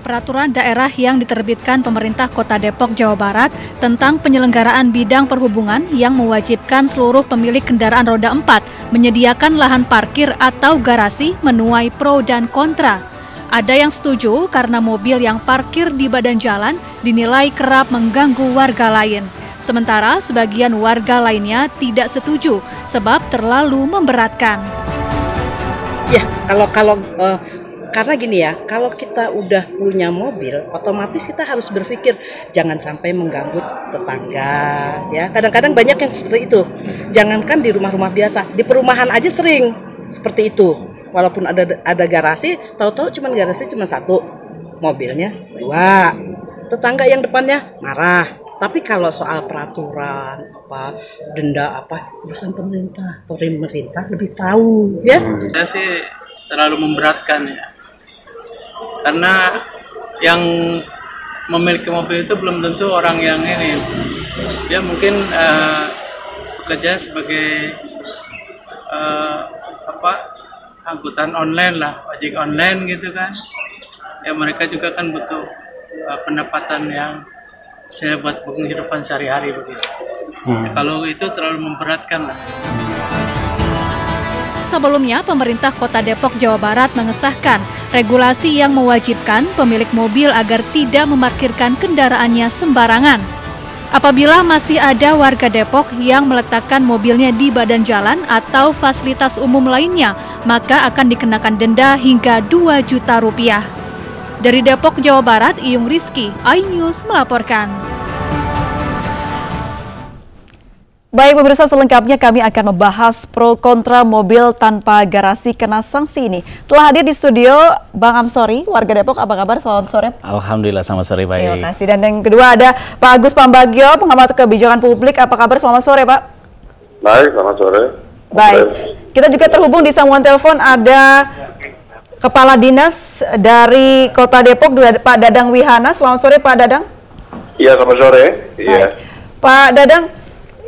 Peraturan daerah yang diterbitkan pemerintah Kota Depok, Jawa Barat tentang penyelenggaraan bidang perhubungan yang mewajibkan seluruh pemilik kendaraan roda 4 menyediakan lahan parkir atau garasi menuai pro dan kontra. Ada yang setuju karena mobil yang parkir di badan jalan dinilai kerap mengganggu warga lain. Sementara sebagian warga lainnya tidak setuju sebab terlalu memberatkan. Ya, karena gini ya, kalau kita udah punya mobil, otomatis kita harus berpikir jangan sampai mengganggu tetangga. Ya, kadang-kadang banyak yang seperti itu. Jangankan di rumah-rumah biasa, di perumahan aja sering seperti itu. Walaupun ada garasi, tahu-tahu garasi cuma satu, mobilnya dua. Tetangga yang depannya marah. Tapi kalau soal peraturan, denda urusan pemerintah lebih tahu, ya. Saya sih terlalu memberatkan ya. Karena yang memiliki mobil itu belum tentu orang yang ini. Dia mungkin bekerja sebagai angkutan online lah, ojek online gitu kan. Ya mereka juga kan butuh pendapatan yang saya buat kehidupan sehari-hari begitu. Ya, kalau itu terlalu memberatkan lah. Sebelumnya, pemerintah Kota Depok, Jawa Barat mengesahkan regulasi yang mewajibkan pemilik mobil agar tidak memarkirkan kendaraannya sembarangan. Apabila masih ada warga Depok yang meletakkan mobilnya di badan jalan atau fasilitas umum lainnya, maka akan dikenakan denda hingga 2 juta rupiah. Dari Depok, Jawa Barat, Iyung Rizky, iNews melaporkan. Baik pemirsa, selengkapnya kami akan membahas pro kontra mobil tanpa garasi kena sanksi ini. Telah hadir di studio Bang Amsori, warga Depok. Apa kabar? Selamat sore. Alhamdulillah, selamat sore, baik. Terima kasih. Dan yang kedua ada Pak Agus Pambagio, pengamat kebijakan publik. Apa kabar? Selamat sore, Pak. Baik, selamat sore. Baik. Kita juga terhubung di sambungan telepon ada Kepala Dinas dari Kota Depok, Pak Dadang Wihana. Selamat sore, Pak Dadang. Iya, selamat sore. Iya. Pak Dadang,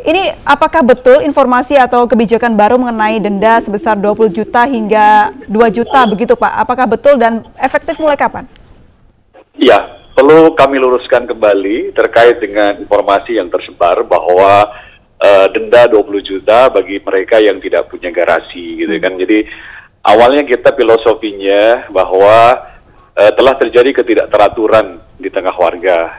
ini apakah betul informasi atau kebijakan baru mengenai denda sebesar 20 juta hingga 2 juta begitu Pak? Apakah betul dan efektif mulai kapan? Iya, perlu kami luruskan kembali terkait dengan informasi yang tersebar bahwa denda 20 juta bagi mereka yang tidak punya garasi gitu kan. Jadi awalnya kita filosofinya bahwa telah terjadi ketidakteraturan di tengah warga.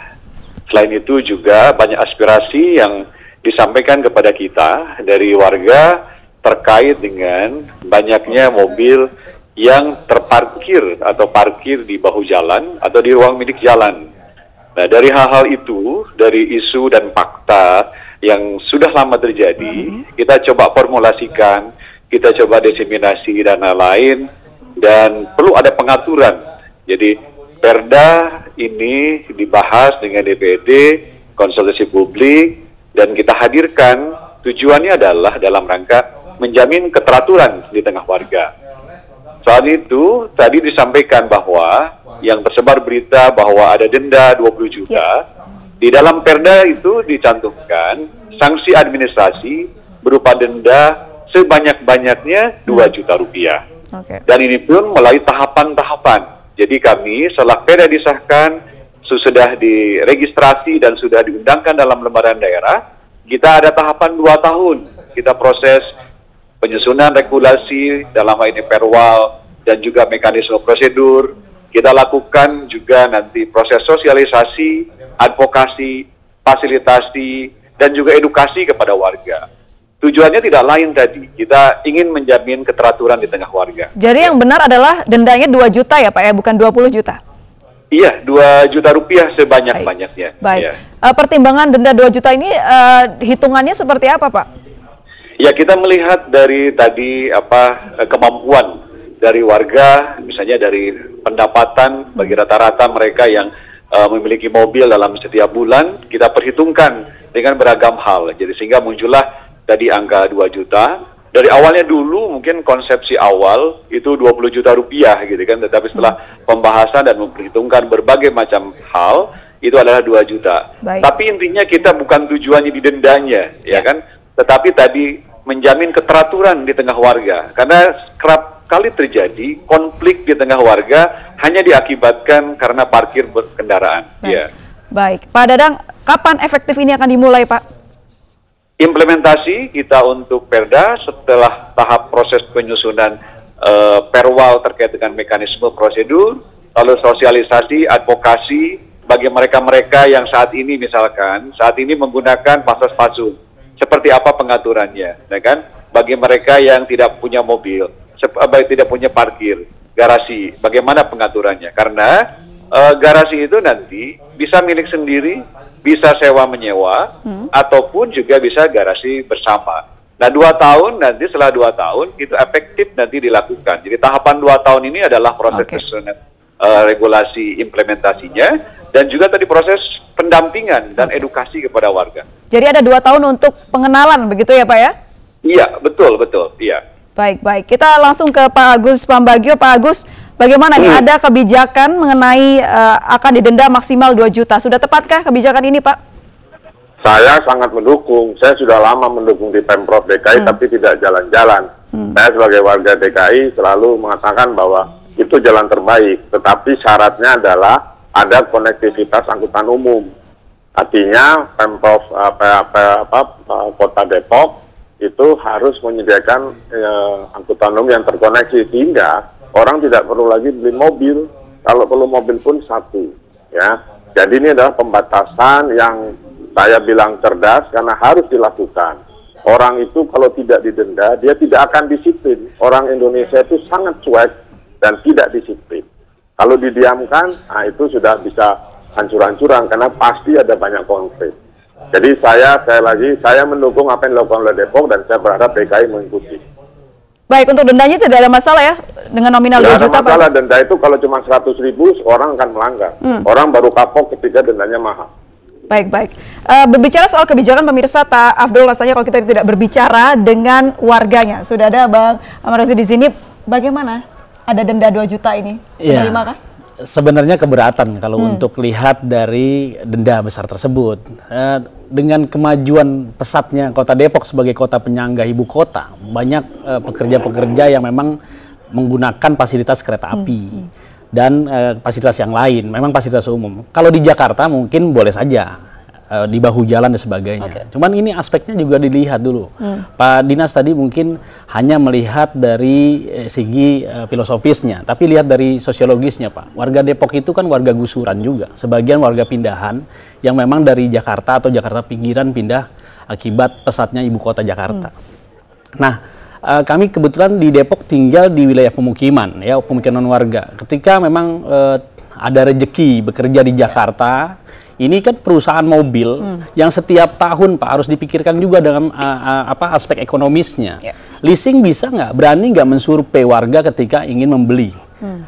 Selain itu juga banyak aspirasi yang disampaikan kepada kita dari warga terkait dengan banyaknya mobil yang terparkir atau parkir di bahu jalan atau di ruang milik jalan. Nah, dari hal-hal itu, dari isu dan fakta yang sudah lama terjadi, kita coba formulasikan, kita coba diseminasi dan lain-lain, dan perlu ada pengaturan. Jadi, Perda ini dibahas dengan DPRD, konsultasi publik, dan kita hadirkan tujuannya adalah dalam rangka menjamin keteraturan di tengah warga. Soal itu tadi disampaikan bahwa yang tersebar berita bahwa ada denda 20 juta. Di dalam Perda itu dicantumkan sanksi administrasi berupa denda sebanyak-banyaknya 2 juta rupiah. Dan ini pun melalui tahapan-tahapan. Jadi kami setelah Perda disahkan, sudah diregistrasi dan sudah diundangkan dalam lembaran daerah, kita ada tahapan 2 tahun. Kita proses penyusunan regulasi dalam hal ini perwal dan juga mekanisme prosedur. Kita lakukan juga nanti proses sosialisasi, advokasi, fasilitasi, dan juga edukasi kepada warga. Tujuannya tidak lain tadi, kita ingin menjamin keteraturan di tengah warga. Jadi yang benar adalah dendanya 2 juta ya Pak ya, bukan 20 juta? Iya, 2 juta rupiah sebanyak-banyaknya. Baik. Ya. Pertimbangan denda 2 juta ini hitungannya seperti apa, Pak? Ya, kita melihat dari tadi kemampuan dari warga, misalnya dari pendapatan bagi rata-rata mereka yang memiliki mobil dalam setiap bulan, kita perhitungkan dengan beragam hal. Jadi sehingga muncullah tadi angka 2 juta. Dari awalnya dulu mungkin konsepsi awal itu 20 juta rupiah gitu kan, tetapi setelah pembahasan dan memperhitungkan berbagai macam hal, itu adalah 2 juta. Baik. Tapi intinya kita bukan tujuannya di dendanya, ya kan? Tetapi tadi menjamin keteraturan di tengah warga. Karena kerap kali terjadi konflik di tengah warga hanya diakibatkan karena parkir kendaraan. Baik. Ya. Baik, Pak Dadang, kapan efektif ini akan dimulai, Pak? Implementasi kita untuk Perda setelah tahap proses penyusunan perwal terkait dengan mekanisme prosedur, lalu sosialisasi, advokasi bagi mereka-mereka yang saat ini menggunakan fasilitas palsu. Seperti apa pengaturannya, ya kan? Bagi mereka yang tidak punya mobil, tidak punya parkir, garasi, bagaimana pengaturannya? Karena garasi itu nanti bisa milik sendiri, bisa sewa menyewa, ataupun juga bisa garasi bersama. Nah, 2 tahun nanti, setelah 2 tahun itu efektif nanti dilakukan. Jadi tahapan 2 tahun ini adalah proses regulasi implementasinya, dan juga tadi proses pendampingan dan edukasi kepada warga. Jadi ada 2 tahun untuk pengenalan, begitu ya Pak ya? Iya, betul, iya. Baik. Kita langsung ke Pak Agus Pambagio. Pak Agus, bagaimana nih, ada kebijakan mengenai akan didenda maksimal 2 juta. Sudah tepatkah kebijakan ini, Pak? Saya sangat mendukung. Saya sudah lama mendukung di Pemprov DKI, tapi tidak jalan-jalan. Saya sebagai warga DKI selalu mengatakan bahwa itu jalan terbaik. Tetapi syaratnya adalah ada konektivitas angkutan umum. Artinya Pemprov Kota Depok itu harus menyediakan angkutan umum yang terkoneksi, sehingga orang tidak perlu lagi beli mobil. Kalau perlu mobil pun satu, ya. Jadi ini adalah pembatasan yang saya bilang cerdas karena harus dilakukan. Orang itu kalau tidak didenda, dia tidak akan disiplin. Orang Indonesia itu sangat cuek dan tidak disiplin. Kalau didiamkan, nah itu sudah bisa hancur-hancuran karena pasti ada banyak konflik. Jadi saya mendukung apa yang dilakukan oleh Depok, dan saya berharap DKI mengikuti. Baik, untuk dendanya tidak ada masalah ya dengan nominal 2 juta, Pak? Masalah denda itu kalau cuma 100.000 orang akan melanggar. Orang baru kapok ketika dendanya mahal. Baik. Berbicara soal kebijakan, pemirsa, tak afdol rasanya kalau kita tidak berbicara dengan warganya. Sudah ada Bang Amrozi di sini. Bagaimana? Ada denda 2 juta ini? Menerima kah? Sebenarnya keberatan kalau untuk lihat dari denda besar tersebut. Dengan kemajuan pesatnya Kota Depok sebagai kota penyangga ibu kota, banyak pekerja-pekerja yang memang menggunakan fasilitas kereta api dan fasilitas yang lain, memang fasilitas umum. Kalau di Jakarta mungkin boleh saja di bahu jalan dan sebagainya. Cuman ini aspeknya juga dilihat dulu. Pak Dinas tadi mungkin hanya melihat dari segi filosofisnya, tapi lihat dari sosiologisnya, Pak. Warga Depok itu kan warga gusuran juga. Sebagian warga pindahan yang memang dari Jakarta atau Jakarta pinggiran pindah akibat pesatnya ibu kota Jakarta. Nah, kami kebetulan di Depok tinggal di wilayah pemukiman, ya, pemukiman warga. Ketika memang ada rejeki bekerja di Jakarta, ini kan perusahaan mobil yang setiap tahun, Pak, harus dipikirkan juga dengan aspek ekonomisnya. Leasing bisa nggak, berani nggak mensurvei warga ketika ingin membeli.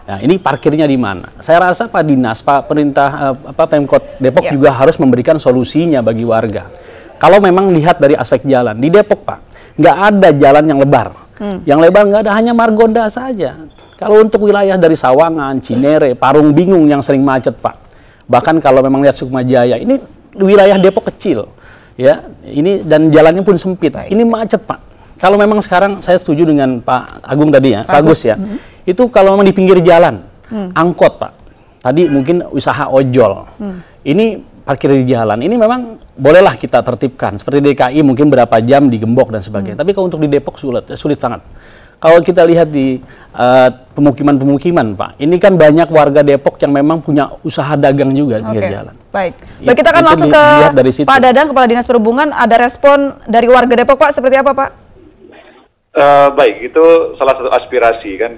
Nah, ini parkirnya di mana? Saya rasa Pak Dinas, Pak Pemerintah, Pemkot Depok juga harus memberikan solusinya bagi warga. Kalau memang lihat dari aspek jalan di Depok, Pak, nggak ada jalan yang lebar. Yang lebar nggak ada, hanya Margonda saja. Kalau untuk wilayah dari Sawangan, Cinere, Parung Bingung yang sering macet, Pak. Bahkan kalau memang lihat Sukma Jaya, ini wilayah Depok kecil, ya. Ini dan jalannya pun sempit. Ini macet, Pak. Kalau memang sekarang saya setuju dengan Pak Agung tadi ya, Pak Agus ya. Itu kalau memang di pinggir jalan, angkot, Pak. Tadi mungkin usaha ojol. Ini parkir di jalan. Ini memang bolehlah kita tertibkan. Seperti DKI mungkin berapa jam digembok dan sebagainya. Tapi kalau untuk di Depok sulit banget. Kalau kita lihat di pemukiman-pemukiman, Pak, ini kan banyak warga Depok yang memang punya usaha dagang juga di pinggir jalan. Baik, kita akan langsung ke Pak Dadang, Kepala Dinas Perhubungan. Ada respon dari warga Depok, Pak, seperti apa, Pak? Baik, itu salah satu aspirasi kan.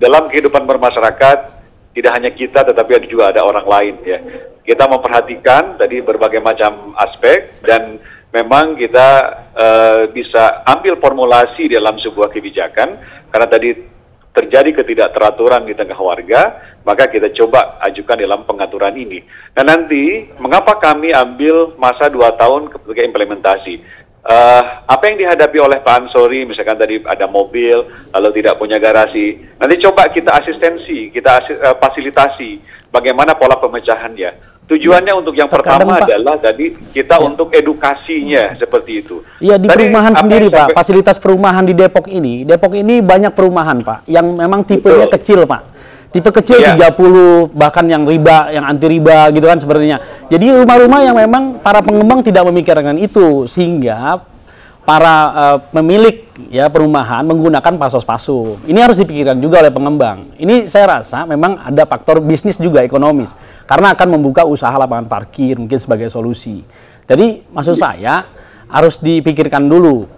Dalam kehidupan bermasyarakat, tidak hanya kita, tetapi juga ada orang lain, ya. Kita memperhatikan tadi berbagai macam aspek, dan memang kita bisa ambil formulasi dalam sebuah kebijakan, karena tadi terjadi ketidakteraturan di tengah warga, maka kita coba ajukan dalam pengaturan ini. Nah, nanti mengapa kami ambil masa 2 tahun ketika implementasi? apa yang dihadapi oleh Pak Ansori, misalkan tadi ada mobil, lalu tidak punya garasi, nanti coba kita asistensi, kita fasilitasi bagaimana pola pemecahannya. Tujuannya untuk yang pertama adalah tadi kita untuk edukasinya seperti itu. Iya, di perumahan sendiri Pak, fasilitas perumahan di Depok ini banyak perumahan Pak, yang memang tipenya kecil Pak. Tipe kecil 30, bahkan yang riba, yang anti riba gitu kan sepertinya. Jadi rumah-rumah yang memang para pengembang tidak memikirkan itu, sehingga para pemilik ya perumahan menggunakan pasos-pasu. Ini harus dipikirkan juga oleh pengembang. Ini saya rasa memang ada faktor bisnis juga ekonomis, karena akan membuka usaha lapangan parkir mungkin sebagai solusi. Jadi maksud saya harus dipikirkan dulu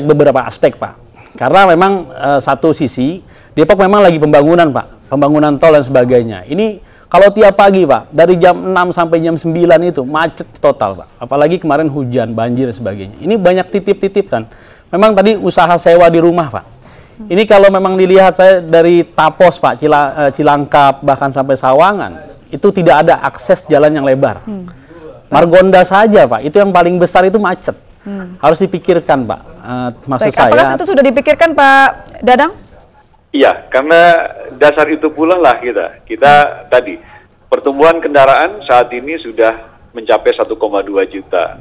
beberapa aspek Pak. Karena memang satu sisi Depok memang lagi pembangunan Pak, pembangunan tol dan sebagainya. Ini kalau tiap pagi Pak, dari jam 6 sampai jam 9 itu macet total Pak. Apalagi kemarin hujan, banjir dan sebagainya. Ini banyak titip-titip kan. Memang tadi usaha sewa di rumah Pak. Ini kalau memang dilihat saya dari Tapos Pak, Cilangkap bahkan sampai Sawangan, itu tidak ada akses jalan yang lebar. Margonda saja Pak, itu yang paling besar itu macet. Harus dipikirkan Pak. Maksud saya. Apakah itu sudah dipikirkan Pak Dadang? Iya, karena dasar itu pula lah kita tadi pertumbuhan kendaraan saat ini sudah mencapai 1,2 juta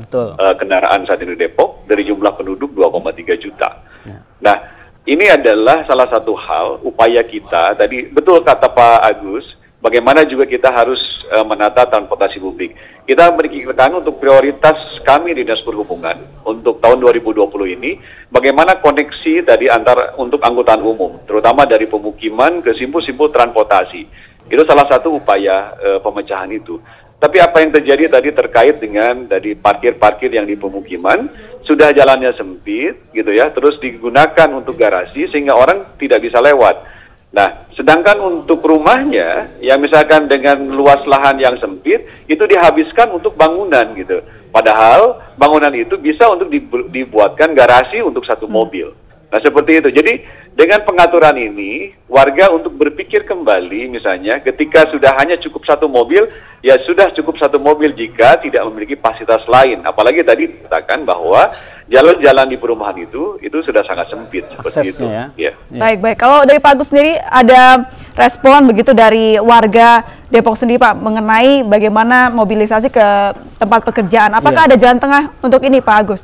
kendaraan saat ini di Depok, dari jumlah penduduk 2,3 juta. Ya. Nah, ini adalah salah satu hal upaya kita tadi, betul kata Pak Agus, bagaimana juga kita harus menata transportasi publik. Kita memikirkan untuk prioritas kami di Dinas Perhubungan untuk tahun 2020 ini, bagaimana koneksi tadi untuk angkutan umum, terutama dari pemukiman ke simpul-simpul transportasi. Itu salah satu upaya pemecahan itu. Tapi apa yang terjadi tadi terkait dengan tadi parkir-parkir yang di pemukiman, sudah jalannya sempit gitu ya, terus digunakan untuk garasi sehingga orang tidak bisa lewat. Nah, sedangkan untuk rumahnya, ya misalkan dengan luas lahan yang sempit, itu dihabiskan untuk bangunan gitu. Padahal bangunan itu bisa untuk dibuatkan garasi untuk satu mobil. Nah, seperti itu. Jadi, dengan pengaturan ini, warga untuk berpikir kembali misalnya, ketika sudah hanya cukup satu mobil, ya sudah cukup satu mobil jika tidak memiliki fasilitas lain. Apalagi tadi dikatakan bahwa jalan-jalan di perumahan itu sudah sangat sempit seperti itu. Ya. Baik. Kalau dari Pak Agus sendiri ada respon begitu dari warga Depok sendiri Pak mengenai bagaimana mobilisasi ke tempat pekerjaan. Apakah ada jalan tengah untuk ini Pak Agus?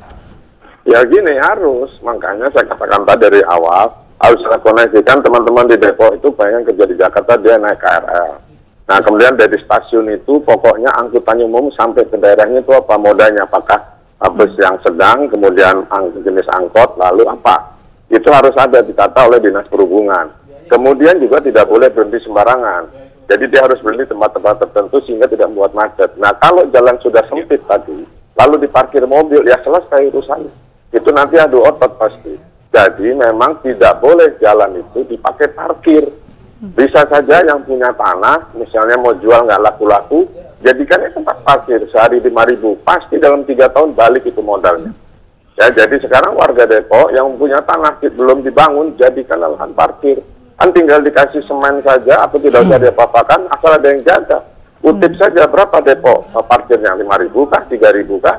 Ya gini, harus. Makanya saya katakan tadi dari awal, harus saya koneksikan teman-teman di Depok itu pengen kerja di Jakarta, dia naik KRL. Nah, kemudian dari stasiun itu pokoknya angkutan umum sampai ke daerahnya itu apa modanya, apakah bus yang sedang, kemudian jenis angkot, lalu apa. Itu harus ada ditata oleh Dinas Perhubungan. Kemudian juga tidak boleh berhenti sembarangan. Jadi dia harus berhenti tempat-tempat tertentu sehingga tidak membuat macet. Nah, kalau jalan sudah sempit tadi, lalu diparkir mobil, ya selesai urusannya. Itu nanti adu otot pasti. Jadi memang tidak boleh jalan itu dipakai parkir. Bisa saja yang punya tanah, misalnya mau jual nggak laku-laku, jadikannya tempat parkir sehari 5.000, pasti dalam 3 tahun balik itu modalnya. Ya, jadi sekarang warga Depok yang punya tanah belum dibangun, jadikan lahan parkir. Kan tinggal dikasih semen saja, atau tidak usah diapa-apakan, asal ada yang jaga. Kutip saja berapa Depok parkirnya, 5.000 kah, 3.000 kah?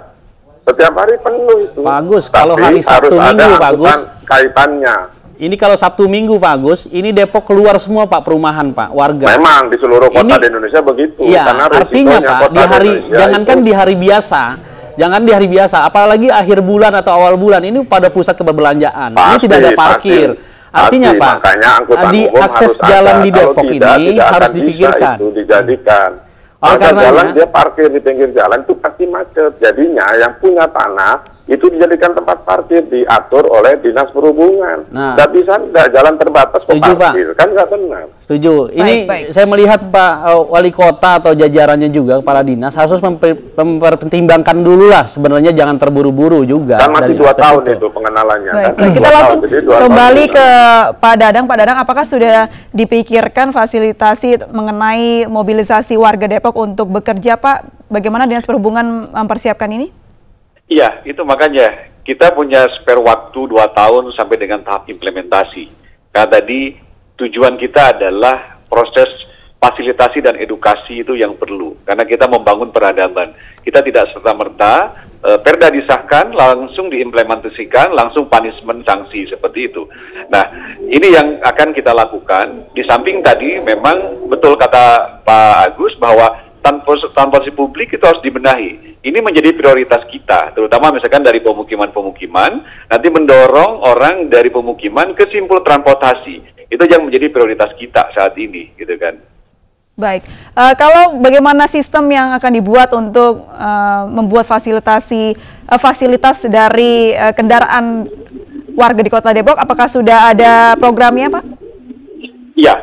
Setiap hari penuh itu. Pak Agus, kalau hari Sabtu Minggu Pak Agus, kaitannya. Ini kalau Sabtu Minggu Pak Agus, ini Depok keluar semua Pak perumahan Pak, warga. Memang di seluruh kota di Indonesia begitu. Iya, artinya Pak, jangankan di hari biasa, jangan di hari biasa, apalagi akhir bulan atau awal bulan, ini pada pusat keperbelanjaan. Ini tidak ada parkir. Artinya Pak, di akses jalan di Depok ini harus dipikirkan. Itu dijadikan. Maka jalan dia parkir di pinggir jalan itu pasti macet. Jadinya yang punya tanah itu dijadikan tempat parkir, diatur oleh Dinas Perhubungan. Nggak bisa, nggak jalan terbatas setuju, parkir, Pak. Kan nggak benar. Setuju. Ini saya melihat Pak Wali Kota atau jajarannya juga, kepala dinas harus mempertimbangkan dulu lah sebenarnya, jangan terburu-buru juga. Dan masih 2 tahun itu pengenalannya. Kan? Kita langsung kembali ke Pak Dadang. Pak Dadang, apakah sudah dipikirkan fasilitasi mengenai mobilisasi warga Depok untuk bekerja Pak? Bagaimana Dinas Perhubungan mempersiapkan ini? Iya, itu makanya kita punya spare waktu 2 tahun sampai dengan tahap implementasi. Karena tadi tujuan kita adalah proses fasilitasi dan edukasi itu yang perlu, karena kita membangun peradaban. Kita tidak serta-merta perda disahkan, langsung diimplementasikan, langsung punishment sanksi seperti itu. Nah, ini yang akan kita lakukan. Di samping tadi memang betul kata Pak Agus bahwa transportasi publik itu harus dibenahi. Ini menjadi prioritas kita, terutama misalkan dari pemukiman-pemukiman, nanti mendorong orang dari pemukiman ke simpul transportasi. Itu yang menjadi prioritas kita saat ini, gitu kan. Baik, kalau bagaimana sistem yang akan dibuat untuk membuat fasilitas dari kendaraan warga di Kota Depok, apakah sudah ada programnya, Pak? Iya,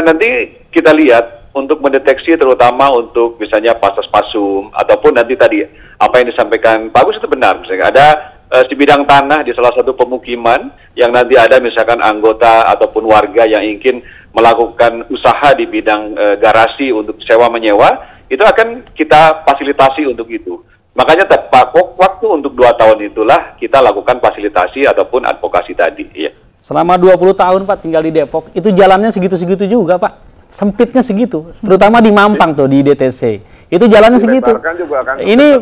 nanti kita lihat untuk mendeteksi terutama untuk misalnya pasas-pasum ataupun nanti tadi apa yang disampaikan Pak Agus itu benar, misalnya ada sebidang tanah di salah satu pemukiman yang nanti ada misalkan anggota ataupun warga yang ingin melakukan usaha di bidang garasi untuk sewa menyewa, itu akan kita fasilitasi untuk itu. Makanya tepat waktu untuk 2 tahun itulah kita lakukan fasilitasi ataupun advokasi tadi. Ya. Selama 20 tahun Pak tinggal di Depok, itu jalannya segitu-segitu juga Pak. Sempitnya segitu, terutama di Mampang tuh di DTC. Itu jalannya segitu. Ini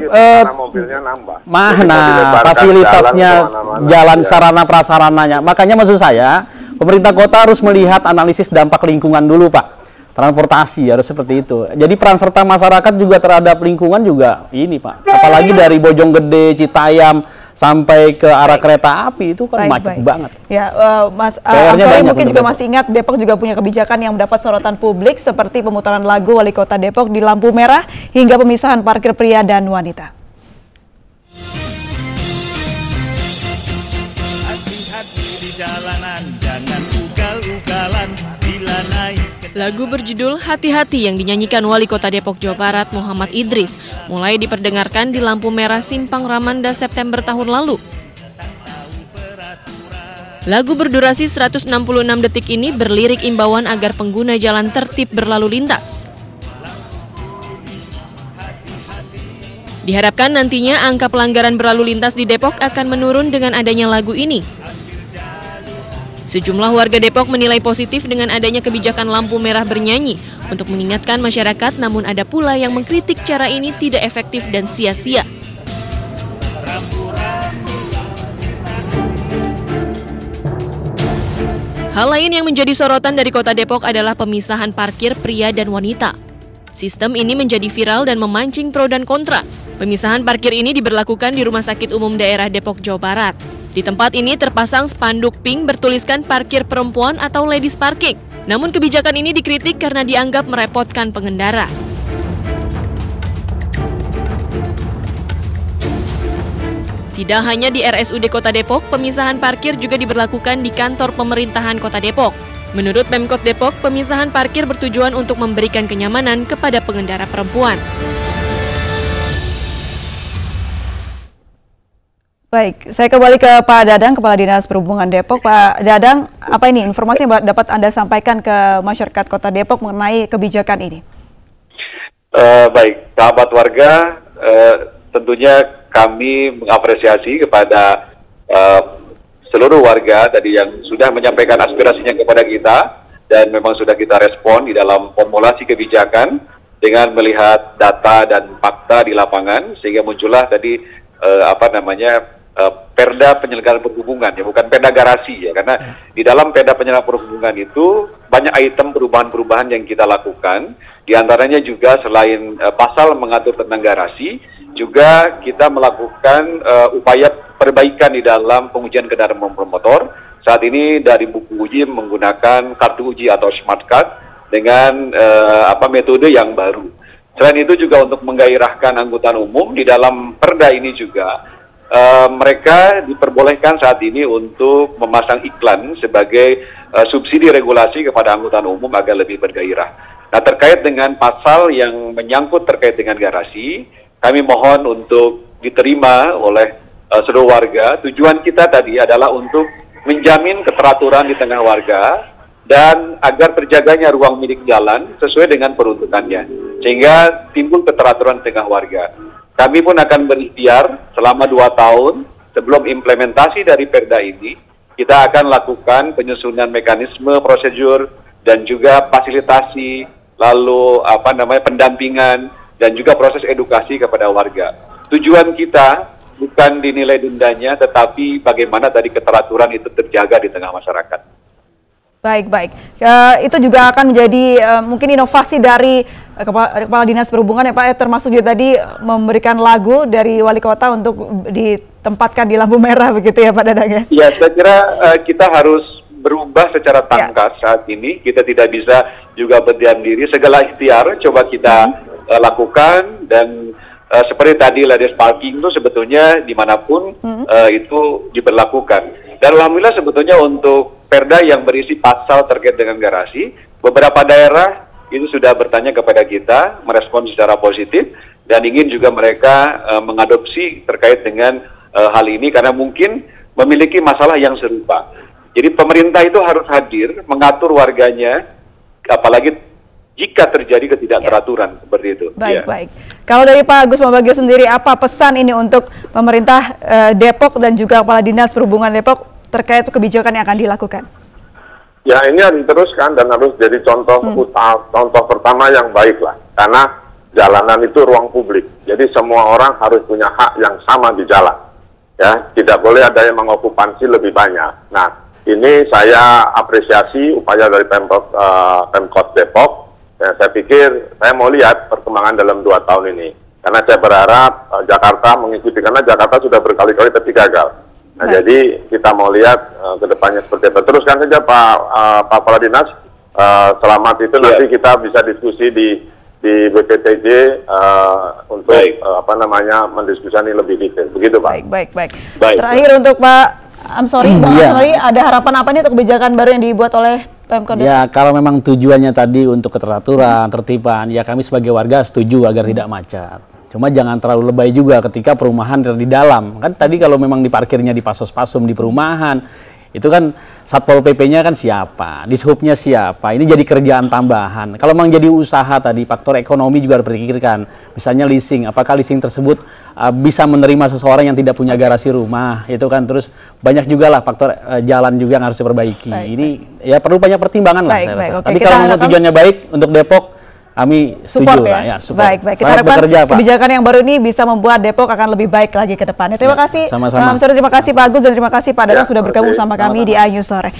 mobilnya nambah. Mana fasilitasnya, jalan sarana prasarananya. Makanya maksud saya, pemerintah kota harus melihat analisis dampak lingkungan dulu, Pak. Transportasi harus seperti itu. Jadi peran serta masyarakat juga terhadap lingkungan juga ini, Pak. Apalagi dari Bojonggede, Citayam sampai ke arah kereta api itu kan macet banget. Ya, Mas Amsori mungkin juga masih ingat Depok juga punya kebijakan yang mendapat sorotan publik seperti pemutaran lagu Wali Kota Depok di lampu merah hingga pemisahan parkir pria dan wanita. Hati-hati di jalanan, jangan ugal-ugalan bila naik. Lagu berjudul Hati-Hati yang dinyanyikan Wali Kota Depok, Jawa Barat, Muhammad Idris, mulai diperdengarkan di lampu merah Simpang Ramanda September tahun lalu. Lagu berdurasi 166 detik ini berlirik imbauan agar pengguna jalan tertib berlalu lintas. Diharapkan nantinya angka pelanggaran berlalu lintas di Depok akan menurun dengan adanya lagu ini. Sejumlah warga Depok menilai positif dengan adanya kebijakan lampu merah bernyanyi untuk mengingatkan masyarakat, namun ada pula yang mengkritik cara ini tidak efektif dan sia-sia. Hal lain yang menjadi sorotan dari Kota Depok adalah pemisahan parkir pria dan wanita. Sistem ini menjadi viral dan memancing pro dan kontra. Pemisahan parkir ini diberlakukan di Rumah Sakit Umum Daerah Depok, Jawa Barat. Di tempat ini terpasang spanduk pink bertuliskan parkir perempuan atau ladies parking. Namun kebijakan ini dikritik karena dianggap merepotkan pengendara. Tidak hanya di RSUD Kota Depok, pemisahan parkir juga diberlakukan di kantor pemerintahan Kota Depok. Menurut Pemkot Depok, pemisahan parkir bertujuan untuk memberikan kenyamanan kepada pengendara perempuan. Baik, saya kembali ke Pak Dadang, Kepala Dinas Perhubungan Depok. Pak Dadang, apa ini informasi yang dapat Anda sampaikan ke masyarakat Kota Depok mengenai kebijakan ini? Baik, sahabat warga, tentunya kami mengapresiasi kepada seluruh warga tadi yang sudah menyampaikan aspirasinya kepada kita dan memang sudah kita respon di dalam formulasi kebijakan dengan melihat data dan fakta di lapangan sehingga muncullah tadi perda penyelenggaraan perhubungan, ya bukan perda garasi ya, karena di dalam perda penyelenggaraan perhubungan itu banyak item perubahan-perubahan yang kita lakukan, diantaranya juga selain pasal mengatur tentang garasi, juga kita melakukan upaya perbaikan di dalam pengujian kendaraan bermotor. Saat ini dari buku uji menggunakan kartu uji atau smart card dengan metode yang baru. Selain itu juga untuk menggairahkan angkutan umum, di dalam perda ini juga mereka diperbolehkan saat ini untuk memasang iklan sebagai subsidi regulasi kepada angkutan umum agar lebih bergairah. Nah, terkait dengan pasal yang menyangkut terkait dengan garasi, kami mohon untuk diterima oleh seluruh warga. Tujuan kita tadi adalah untuk menjamin keteraturan di tengah warga dan agar terjaganya ruang milik jalan sesuai dengan peruntukannya, sehingga timbul keteraturan di tengah warga. Kami pun akan berikhtiar selama 2 tahun sebelum implementasi dari perda ini, kita akan lakukan penyusunan mekanisme, prosedur, dan juga fasilitasi lalu pendampingan, dan juga proses edukasi kepada warga. Tujuan kita bukan dinilai dendanya, tetapi bagaimana tadi keteraturan itu terjaga di tengah masyarakat. Baik. Itu juga akan menjadi mungkin inovasi dari Kepala Dinas Perhubungan ya Pak, termasuk juga tadi memberikan lagu dari Wali Kota untuk ditempatkan di lampu merah begitu ya Pak Dadang ya? Ya, saya kira kita harus berubah secara tangkas saat ini. Kita tidak bisa juga berdiam diri. Segala ikhtiar coba kita lakukan, dan seperti tadi ladies parking itu sebetulnya dimanapun itu diberlakukan. Dan alhamdulillah sebetulnya untuk perda yang berisi pasal terkait dengan garasi, beberapa daerah itu sudah bertanya kepada kita, merespon secara positif, dan ingin juga mereka mengadopsi terkait dengan hal ini karena mungkin memiliki masalah yang serupa. Jadi pemerintah itu harus hadir, mengatur warganya, apalagi jika terjadi ketidakteraturan seperti itu. Baik. Kalau dari Pak Agus Pambagio sendiri, apa pesan ini untuk pemerintah Depok dan juga Kepala Dinas Perhubungan Depok terkait kebijakan yang akan dilakukan? Ya, ini harus diteruskan dan harus jadi contoh pertama yang baik lah. Karena jalanan itu ruang publik. Jadi semua orang harus punya hak yang sama di jalan. Ya, tidak boleh ada yang mengokupansi lebih banyak. Nah, ini saya apresiasi upaya dari Pemkot Depok. Saya pikir saya mau lihat perkembangan dalam 2 tahun ini. Karena saya berharap Jakarta mengikuti, karena Jakarta sudah berkali-kali tapi gagal. Nah, jadi kita mau lihat ke depannya seperti apa. Teruskan saja Pak Kepala Dinas. Selamat itu nanti kita bisa diskusi di BPTJ untuk mendiskusikan lebih detail. Begitu Pak. Baik. Terakhir untuk Pak Amsori, ada harapan apa nih untuk kebijakan baru yang dibuat oleh Pemkot? Ya, kalau memang tujuannya tadi untuk keteraturan, tertiban, ya kami sebagai warga setuju agar tidak macet. Cuma jangan terlalu lebay juga ketika perumahan di dalam. Kan tadi kalau memang diparkirnya di pasos-pasum di perumahan, itu kan Satpol PP-nya kan siapa, Dishubnya siapa, ini jadi kerjaan tambahan. Kalau memang jadi usaha tadi, faktor ekonomi juga harus diperhatikan. Misalnya leasing, apakah leasing tersebut bisa menerima seseorang yang tidak punya garasi rumah, itu kan. Terus banyak juga lah faktor jalan juga yang harus diperbaiki. Ini ya perlu banyak pertimbangan lah saya rasa. Tapi kalau memang tujuannya baik untuk Depok, kami support setuju ya. Support. Baik. Kita harapkan kebijakan yang baru ini bisa membuat Depok akan lebih baik lagi ke depannya. Terima kasih. Sama-sama. Terima kasih Pak Agus dan terima kasih Pak Dadang sudah bergabung sama kami di iNews Sore.